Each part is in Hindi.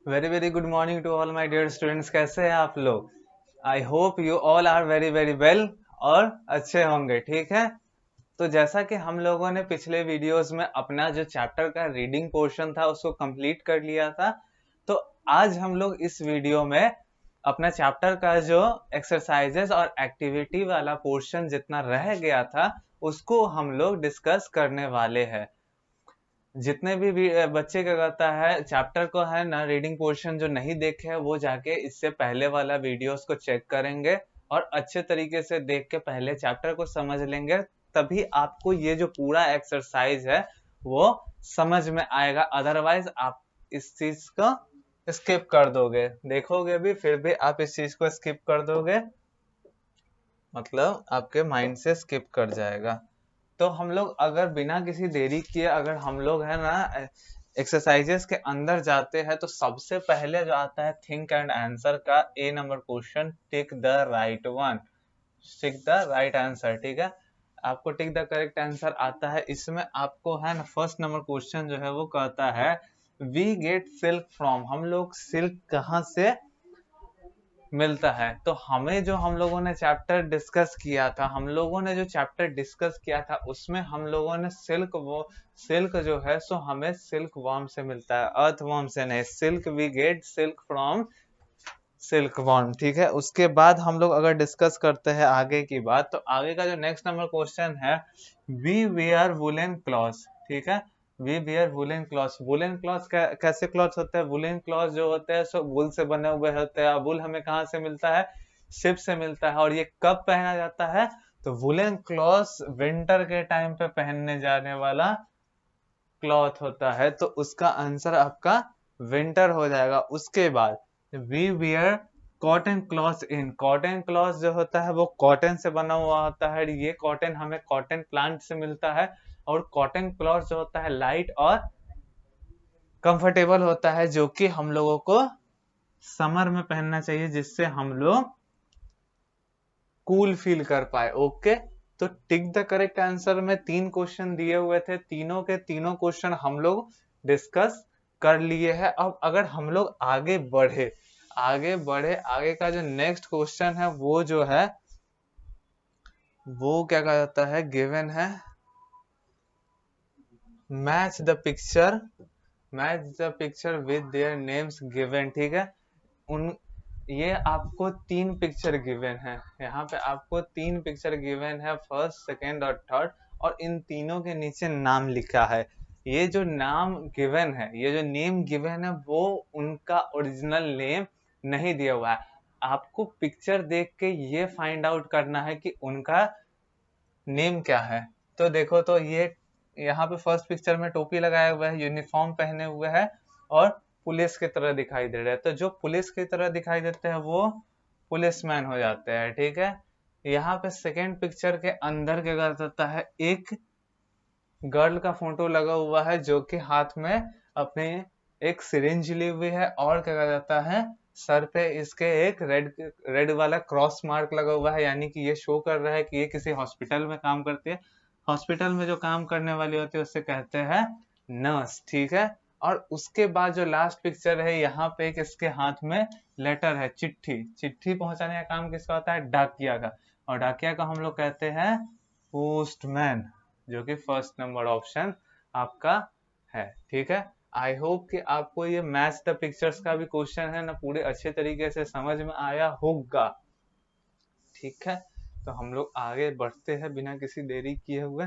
Very very good morning to all my dear students. कैसे हैं आप लोग? I hope you all are very very well और अच्छे होंगे। ठीक है, तो जैसा कि हम लोगों ने पिछले वीडियोस में अपना जो चैप्टर का रीडिंग पोर्शन था उसको कंप्लीट कर लिया था, तो आज हम लोग इस वीडियो में अपना चैप्टर का जो एक्सरसाइजेस और एक्टिविटी वाला पोर्शन जितना रह गया था उसको हम लोग डिस्कस करने वाले हैं। जितने भी बच्चे क्या करता है चैप्टर को है ना रीडिंग पोर्शन जो नहीं देखे है वो जाके इससे पहले वाला वीडियोस को चेक करेंगे और अच्छे तरीके से देख के पहले चैप्टर को समझ लेंगे, तभी आपको ये जो पूरा एक्सरसाइज है वो समझ में आएगा। अदरवाइज आप इस चीज को स्किप कर दोगे, देखोगे भी फिर भी आप इस चीज को स्किप कर दोगे, मतलब आपके माइंड से स्किप कर जाएगा। तो हम लोग अगर बिना किसी देरी किए अगर हम लोग है ना एक्सरसाइजेस के अंदर जाते हैं, तो सबसे पहले जो आता है थिंक एंड आंसर का A number question, tick the right one, tick the right answer. ठीक है, आपको टिक द करेक्ट आंसर आता है। इसमें आपको है ना फर्स्ट नंबर क्वेश्चन जो है वो कहता है वी गेट सिल्क फ्रॉम, हम लोग सिल्क कहाँ से मिलता है। तो हमें जो हम लोगों ने चैप्टर डिस्कस किया था, हम लोगों ने जो चैप्टर डिस्कस किया था उसमें हम लोगों ने सिल्क जो है सो हमें सिल्क वर्म से मिलता है, अर्थ वर्म से नहीं। Silk we get silk from silk worm. ठीक है, उसके बाद हम लोग अगर डिस्कस करते हैं आगे की बात, तो आगे का जो नेक्स्ट नंबर क्वेश्चन है वी वेयर वुलन क्लॉथ। ठीक है, we wear woollen cloth. Woollen cloth कैसे क्लॉथ होते हैं? वुलन क्लॉथ जो होते हैं सो वुल से बने हुए होते हैं। वुल हमें कहाँ से मिलता है? शिप से मिलता है। और ये कब पहना जाता है? तो वुलन क्लॉथ विंटर के टाइम पे पहनने जाने वाला क्लॉथ होता है, तो उसका आंसर आपका विंटर हो जाएगा। उसके बाद we wear cotton cloth in, cotton cloth जो होता है वो कॉटन से बना हुआ होता है। ये कॉटन हमें कॉटन प्लांट से मिलता है। और कॉटन क्लॉथ जो होता है लाइट और कंफर्टेबल होता है, जो कि हम लोगों को समर में पहनना चाहिए, जिससे हम लोग कूल फील कर पाए। ओके, तो टिक द करेक्ट आंसर में तीन क्वेश्चन दिए हुए थे, तीनों के तीनों क्वेश्चन हम लोग डिस्कस कर लिए हैं। अब अगर हम लोग आगे बढ़े आगे का जो नेक्स्ट क्वेश्चन है वो जो है वो क्या कहा जाता है, गिवन है match the picture, match the picture with their names given. ठीक है, उन ये आपको तीन पिक्चर गिवन है, यहाँ पे आपको तीन पिक्चर गिवन है, फर्स्ट सेकेंड और थर्ड, और इन तीनों के नीचे नाम लिखा है। ये जो नाम गिवन है, ये जो नेम गिवन है वो उनका ओरिजिनल नेम नहीं दिया हुआ है। आपको पिक्चर देख के ये फाइंड आउट करना है कि उनका नेम क्या है। तो देखो, तो ये यहाँ पे फर्स्ट पिक्चर में टोपी लगाया हुआ है, यूनिफॉर्म पहने हुए है और पुलिस की तरह दिखाई दे रहे हैं। तो जो पुलिस की तरह दिखाई देते हैं वो पुलिसमैन हो जाते हैं। ठीक है, यहाँ पे सेकेंड पिक्चर के अंदर क्या कर देता है, एक गर्ल का फोटो लगा हुआ है जो कि हाथ में अपने एक सिरिंज ली हुई है, और क्या कहा जाता है सर पे इसके एक रेड रेड वाला क्रॉस मार्क लगा हुआ है, यानी कि ये शो कर रहा है कि ये किसी हॉस्पिटल में काम करती है। हॉस्पिटल में जो काम करने वाली होती है उससे कहते हैं नर्स। ठीक है, और उसके बाद जो लास्ट पिक्चर है यहाँ पे एक इसके हाथ में लेटर है, चिट्ठी, चिट्ठी पहुंचाने का काम किसका होता है? डाकिया का। और डाकिया का हम लोग कहते हैं पोस्टमैन, जो कि फर्स्ट नंबर ऑप्शन आपका है। ठीक है, आई होप कि आपको ये मैच द पिक्चर्स का भी क्वेश्चन है ना पूरे अच्छे तरीके से समझ में आया होगा। ठीक है, तो हम लोग आगे बढ़ते हैं बिना किसी देरी किए हुए।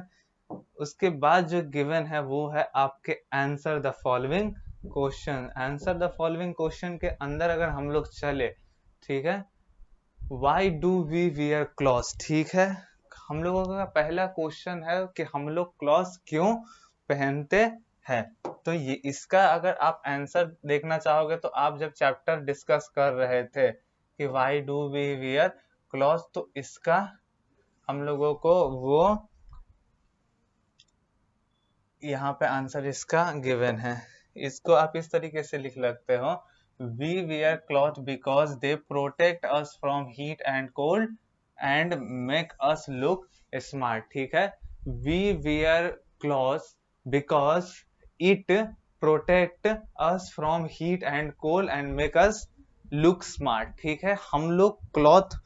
उसके बाद जो गिवन है वो है आपके answer the following question. Answer the following question के अंदर अगर हम लोग चले, ठीक है, why do we wear cloth. ठीक है, हम लोगों का पहला क्वेश्चन है कि हम लोग क्लॉथ क्यों पहनते हैं। तो ये इसका अगर आप आंसर देखना चाहोगे तो आप जब चैप्टर डिस्कस कर रहे थे कि why do we wear cloth, तो इसका हम लोगों को वो यहाँ पे आंसर इसका गिवन है। इसको आप इस तरीके से लिख सकते हो, we wear cloth because they protect us from heat and cold and make us look smart. ठीक है, we wear cloth because it protect us from heat and cold and make us look smart. ठीक है, हम लोग क्लॉथ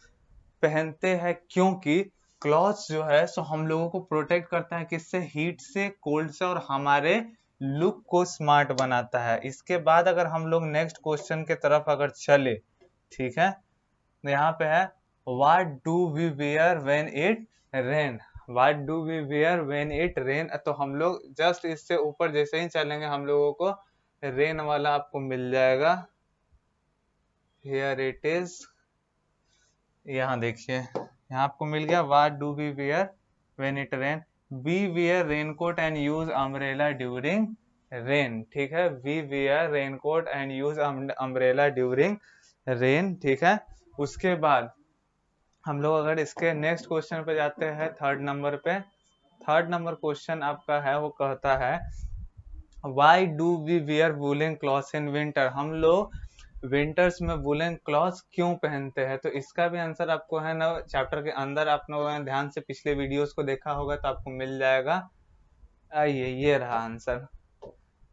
पहनते हैं क्योंकि क्लॉथ जो है सो हम लोगों को प्रोटेक्ट करता है किससे, हीट से, कोल्ड से, और हमारे लुक को स्मार्ट बनाता है। इसके बाद अगर हम लोग नेक्स्ट क्वेश्चन के तरफ अगर चले, ठीक है, तो यहाँ पे है what do we wear when it rain, what do we wear when it rain. तो हम लोग जस्ट इससे ऊपर जैसे ही चलेंगे हम लोगों को रेन वाला आपको मिल जाएगा। हियर इट इज, यहाँ देखिए, यहाँ आपको मिल गया what do we wear when it rain, we wear raincoat and use umbrella during rain. ठीक है, we wear raincoat and use umbrella during rain. ठीक है, उसके बाद हम लोग अगर इसके नेक्स्ट क्वेश्चन पे जाते हैं, थर्ड नंबर पे, थर्ड नंबर क्वेश्चन आपका है, वो कहता है why do we wear woollen clothes in winter, हम लोग विंटर्स में वूलन क्लॉथ्स क्यों पहनते हैं। तो इसका भी आंसर आपको है ना चैप्टर के अंदर, आप लोगों ने ध्यान से पिछले वीडियोस को देखा होगा तो आपको मिल जाएगा। आइए, ये रहा answer,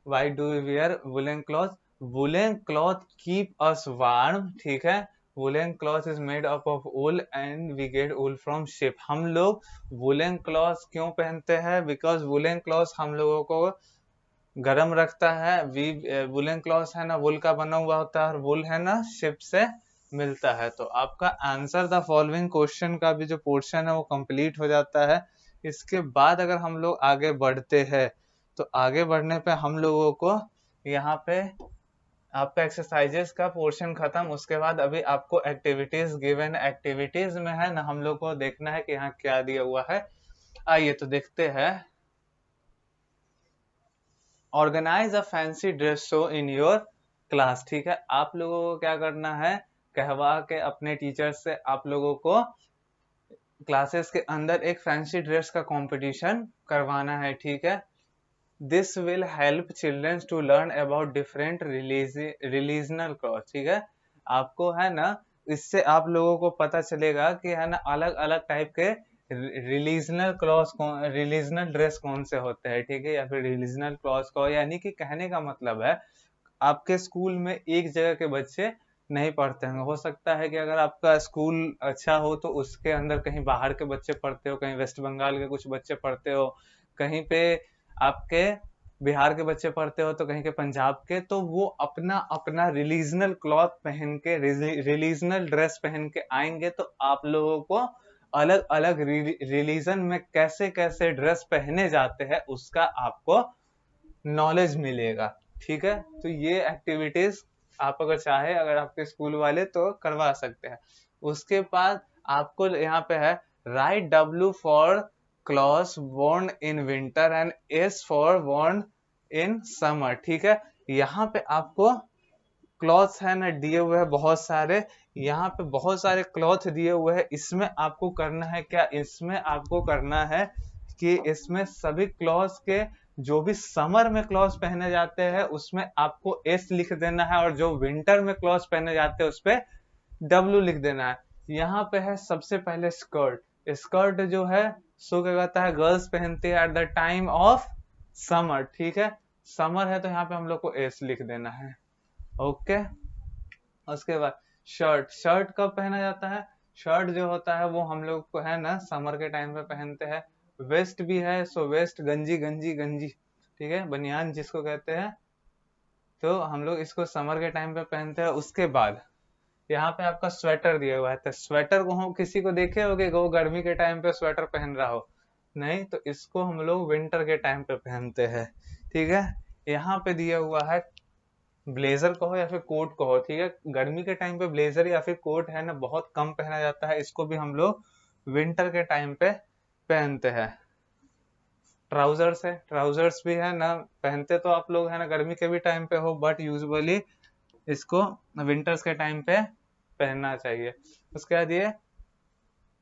why do we wear woollen cloth, woollen cloth keep us warm. ठीक है, woollen cloth is made up of wool and we get wool from sheep. हम लोग वूलन क्लॉथ क्यों पहनते हैं, बिकॉज वूलन क्लॉथ हम लोगों को गर्म रखता है। वुलन क्लॉथ है ना वुल का बना हुआ होता है, और वुल है ना शिप से मिलता है। तो आपका आंसर द फॉलोइंग क्वेश्चन का भी जो पोर्शन है वो कंप्लीट हो जाता है। इसके बाद अगर हम लोग आगे बढ़ते हैं तो आगे बढ़ने पे हम लोगों को यहाँ पे आपका एक्सरसाइजेस का पोर्शन खत्म। उसके बाद अभी आपको एक्टिविटीज गिवन, एक्टिविटीज में है ना हम लोग को देखना है कि यहाँ क्या दिया हुआ है। आइए तो देखते हैं। Organise a fancy dress show in your class. ठीक है, आप लोगों को क्या करना है, कहवा के अपने टीचर से आप लोगों को क्लासेस के अंदर एक फैंसी ड्रेस का कंपटीशन करवाना है। ठीक है, this will help childrens to learn about different regional cloth. ठीक है, आपको है ना इससे आप लोगों को पता चलेगा कि है ना अलग अलग टाइप के रिलीजनल क्लॉथ कौन, रिलीजनल ड्रेस कौन से होते हैं। ठीक है, या फिर रिलीजनल क्लॉथ को, यानी कि कहने का मतलब है आपके स्कूल में एक जगह के बच्चे नहीं पढ़ते होंगे। हो सकता है कि अगर आपका स्कूल अच्छा हो तो उसके अंदर कहीं बाहर के बच्चे पढ़ते हो, कहीं वेस्ट बंगाल के कुछ बच्चे पढ़ते हो, कहीं पे आपके बिहार के बच्चे पढ़ते हो, तो कहीं के पंजाब के, तो वो अपना अपना रिलीजनल क्लॉथ पहन के, रिलीजनल ड्रेस पहन के आएंगे। तो आप लोगों को अलग अलग रिलीजन में कैसे कैसे ड्रेस पहने जाते हैं उसका आपको नॉलेज मिलेगा। ठीक है, तो ये एक्टिविटीज आप अगर चाहे, अगर आपके स्कूल वाले, तो करवा सकते हैं। उसके बाद आपको यहाँ पे है right W for clothes worn in winter and S for worn in summer. ठीक है, यहाँ पे आपको क्लॉथ्स है ना दिए हुए हैं बहुत सारे, यहाँ पे बहुत सारे क्लॉथ दिए हुए हैं। इसमें आपको करना है क्या, इसमें आपको करना है कि इसमें सभी क्लॉथ्स के जो भी समर में क्लॉथ्स पहने जाते हैं उसमें आपको S लिख देना है, और जो विंटर में क्लॉथ्स पहने जाते हैं उस पे W लिख देना है। यहाँ पे है सबसे पहले स्कर्ट। स्कर्ट जो है सो क्या कहता है, गर्ल्स पहनती है eight the time of summer. ठीक है, समर है तो यहाँ पे हम लोग को S लिख देना है। ओके, उसके बाद शर्ट। शर्ट कब पहना जाता है, शर्ट जो होता है वो हम लोग को है ना समर के टाइम पे पहनते हैं। वेस्ट भी है, सो वेस्ट गंजी गंजी गंजी, ठीक है, बनियान जिसको कहते हैं, तो हम लोग इसको समर के टाइम पे पहनते हैं। उसके बाद यहाँ पे आपका स्वेटर दिया हुआ है, तो स्वेटर को हम किसी को देखे होगे वो गर्मी के टाइम पे स्वेटर पहन रहा हो, नहीं, तो इसको हम लोग विंटर के टाइम पे पहनते हैं। ठीक है, यहाँ पे दिया हुआ है ब्लेजर कहो या फिर कोट कहो। ठीक है, गर्मी के टाइम पे ब्लेजर या फिर कोट है ना बहुत कम पहना जाता है, इसको भी हम लोग विंटर के टाइम पे पहनते हैं। ट्राउजर्स है, ट्राउजर्स भी है ना पहनते तो आप लोग है ना गर्मी के भी टाइम पे हो, बट यूजुअली इसको विंटर्स के टाइम पे पहनना चाहिए। उसके बाद ये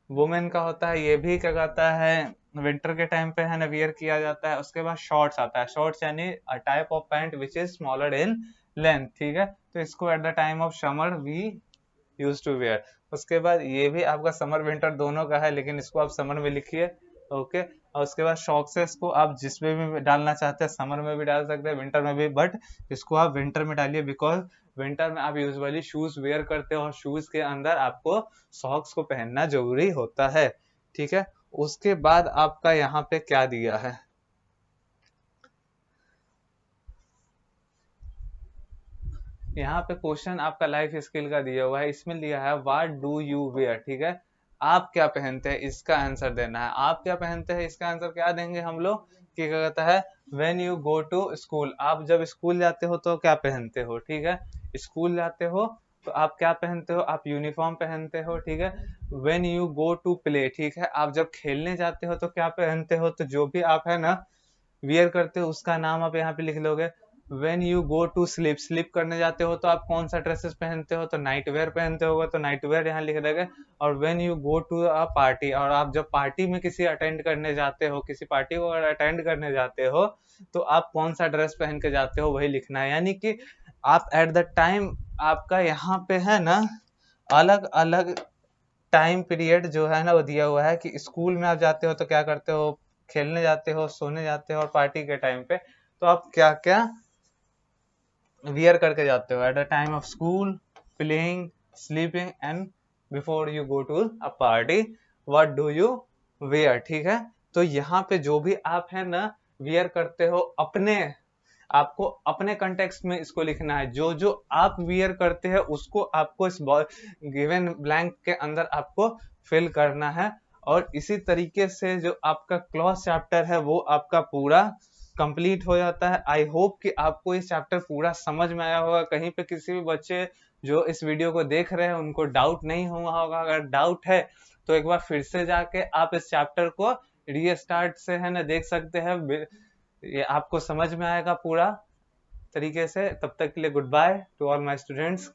वुमेन का होता है, ये भी क्या कहता है विंटर के टाइम पे है ना वियर किया जाता है। उसके बाद शॉर्ट्स आता है, शॉर्ट्स यानी a type of pant which is smaller in length. ठीक है, तो इसको at the time of summer we use to wear. उसके बाद ये भी आपका समर विंटर दोनों का है, लेकिन इसको आप समर में लिखिए। ओके, और उसके बाद सॉक्सेस को आप जिसमें भी डालना चाहते हैं, समर में भी डाल सकते हैं, विंटर में भी, बट इसको आप विंटर में डालिए बिकॉज विंटर में आप यूजुअली शूज वेयर करते हो और शूज के अंदर आपको सॉक्स को पहनना जरूरी होता है, ठीक है। उसके बाद आपका यहाँ पे क्या दिया है, यहाँ पे क्वेश्चन आपका लाइफ स्किल का दिया हुआ है, इसमें लिया है व्हाट डू यू वेयर, ठीक है। आप क्या पहनते हैं इसका आंसर देना है। आप क्या पहनते हैं इसका आंसर क्या देंगे हम लोग कि क्या कहता है, when you go to school, आप जब स्कूल जाते हो तो क्या पहनते हो, ठीक है। स्कूल जाते हो तो आप क्या पहनते हो, आप यूनिफॉर्म पहनते हो, ठीक है। When you go to play, ठीक है, आप जब खेलने जाते हो तो क्या पहनते हो, तो जो भी आप है ना वियर करते हो उसका नाम आप यहाँ पे लिख लोगे। When you go to sleep, sleep करने जाते हो तो आप कौन सा ड्रेसेस पहनते हो, तो नाइट वेयर पहनते होगा, तो नाइट वेयर यहाँ लिख देंगे। और when you go to a party, और आप जब पार्टी में किसी अटेंड करने जाते हो, किसी पार्टी को अगर अटेंड करने जाते हो तो आप कौन सा ड्रेस पहन के जाते हो वही लिखना है। यानी कि आप एट द टाइम आपका यहाँ पे है ना अलग अलग टाइम पीरियड जो है ना वो दिया हुआ है कि स्कूल में आप जाते हो तो क्या करते हो, खेलने जाते हो, सोने जाते हो, और पार्टी के टाइम पे तो आप क्या क्या वियर करके जाते हो at the time of school, playing, sleeping and before you go to a party, what do you wear, ठीक है। तो यहाँ पे जो भी आप है ना वियर करते हो अपने, आपको अपने कंटेक्स्ट में इसको लिखना है, जो जो आप वियर करते हैं उसको आपको इस गिवन ब्लैंक के अंदर आपको फिल करना है। और इसी तरीके से जो आपका क्लॉज चैप्टर है वो आपका पूरा कंप्लीट हो जाता है। आई होप कि आपको इस चैप्टर पूरा समझ में आया होगा। कहीं पे किसी भी बच्चे जो इस वीडियो को देख रहे हैं उनको डाउट नहीं हुआ होगा, अगर डाउट है तो एक बार फिर से जाके आप इस चैप्टर को रीस्टार्ट से है ना देख सकते हैं, ये आपको समझ में आएगा पूरा तरीके से। तब तक के लिए good by two all my students.